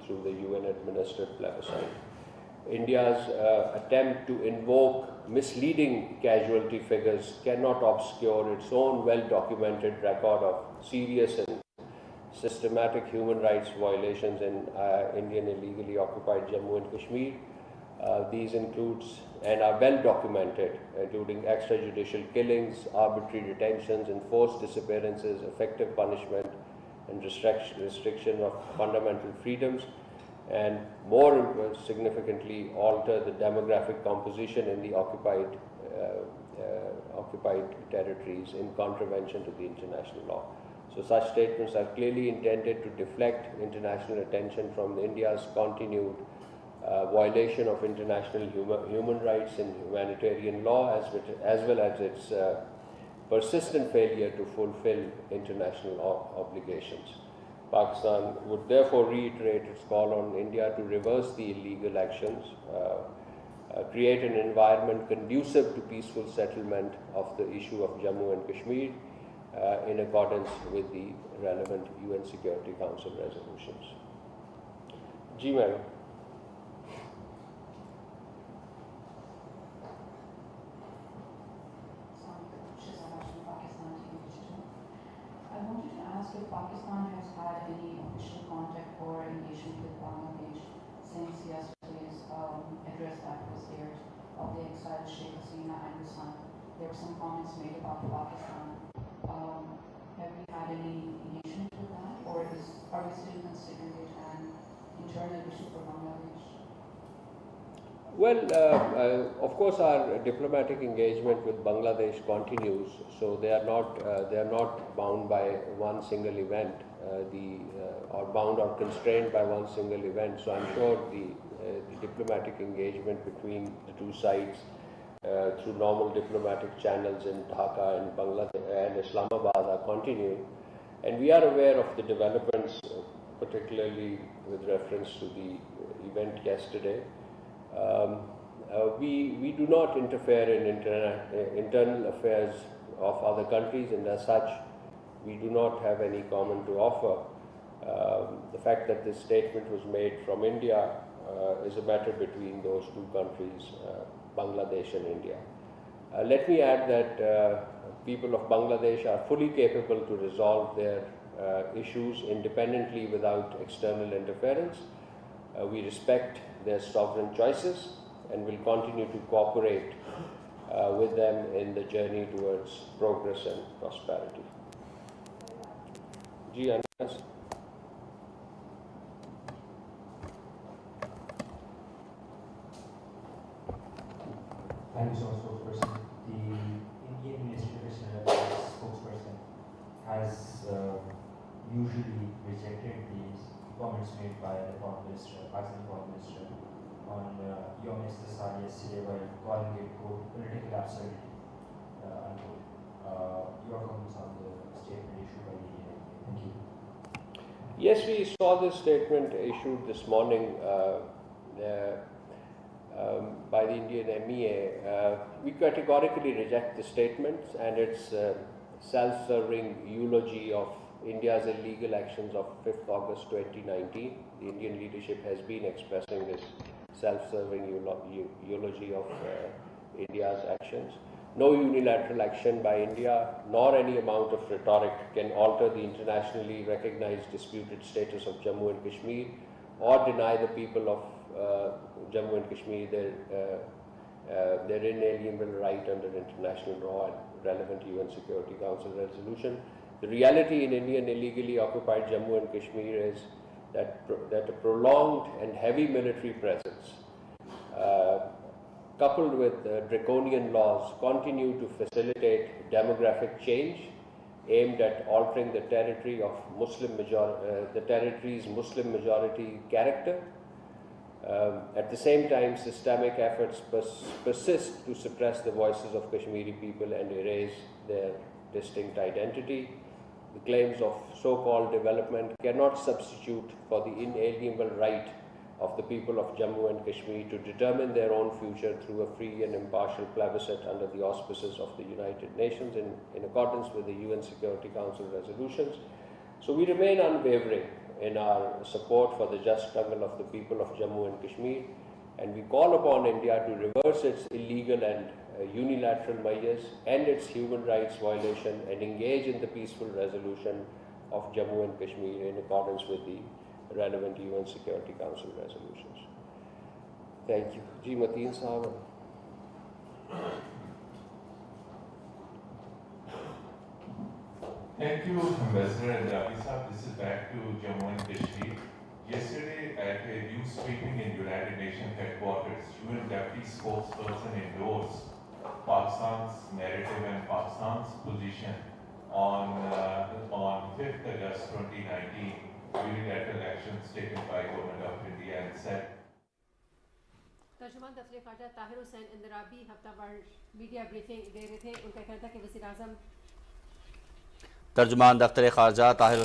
through the UN-administered plebiscite. India's attempt to invoke misleading casualty figures cannot obscure its own well-documented record of serious and systematic human rights violations in Indian illegally occupied Jammu and Kashmir. These includes and are well documented, including extrajudicial killings, arbitrary detentions, enforced disappearances, effective punishment, and restriction of fundamental freedoms, and more significantly alter the demographic composition in the occupied territories in contravention to the international law. So such statements are clearly intended to deflect international attention from India's continued violation of international human rights and humanitarian law, as well as its persistent failure to fulfill international obligations. Pakistan would therefore reiterate its call on India to reverse the illegal actions, create an environment conducive to peaceful settlement of the issue of Jammu and Kashmir in accordance with the relevant UN Security Council resolutions. Ji, madam. I wanted to ask if Pakistan has had any official contact or engagement with Bangladesh since yesterday's address that was there of the exiled Sheikh Hasina and his son. There were some comments made about Pakistan. Have we had any engagement with that, or are we still considering it an internal issue for Bangladesh? Well, of course, our diplomatic engagement with Bangladesh continues. So they are not bound by one single event, or bound or constrained by one single event. So I'm sure the diplomatic engagement between the two sides through normal diplomatic channels in Dhaka and Bangladesh and Islamabad are continuing, and we are aware of the developments, particularly with reference to the event yesterday. We do not interfere in internal affairs of other countries, and as such, we do not have any comment to offer. The fact that this statement was made from India is a matter between those two countries, Bangladesh and India. Let me add that people of Bangladesh are fully capable to resolve their issues independently without external interference. We respect their sovereign choices and will continue to cooperate with them in the journey towards progress and prosperity. Ji, Anas. Thank you so much, Spokesperson. The Indian Ministry of External Spokesperson has usually rejected these comments made by the Foreign Minister, Pakistan Foreign Minister, on your Minister Sal yesterday while calling it, quote, political absurdity, unquote. Your comments on the statement issued by the Indian MEA. Thank you. Yes, we saw this statement issued this morning by the Indian MEA. We categorically reject the statement and its self-serving eulogy of India's illegal actions of 5th August 2019. The Indian leadership has been expressing this self-serving eulogy of India's actions. No unilateral action by India, nor any amount of rhetoric can alter the internationally recognized disputed status of Jammu and Kashmir, or deny the people of Jammu and Kashmir their inalienable right under international law and relevant UN Security Council resolution. The reality in Indian illegally occupied Jammu and Kashmir is that a prolonged and heavy military presence, coupled with draconian laws, continue to facilitate demographic change aimed at altering the territory of the territory's Muslim majority character. At the same time, systemic efforts persist to suppress the voices of Kashmiri people and erase their distinct identity. The claims of so-called development cannot substitute for the inalienable right of the people of Jammu and Kashmir to determine their own future through a free and impartial plebiscite under the auspices of the United Nations in accordance with the UN Security Council resolutions. So we remain unwavering in our support for the just struggle of the people of Jammu and Kashmir, and we call upon India to reverse its illegal and unilateral measures, end its human rights violation, and engage in the peaceful resolution of Jammu and Kashmir in accordance with the relevant UN Security Council resolutions. Thank you. Ji Mateen Sahab. Thank you, Ambassador Andrabi Sahab. This is back to Jammu and Kashmir. Yesterday, at a news briefing in United Nations headquarters, UN Deputy Spokesperson endorsed Pakistan's narrative and Pakistan's position on 5th August 2019 unilateral actions taken by Government of India and said तर्जुमान दफ्तर ख़ारजा Tahir Hussain Andrabi हफ्तावार media briefing दे रहे थे। उनका कहना था कि वज़ीर आज़म तर्जुमान दफ्तर ख़ारजा ताहिर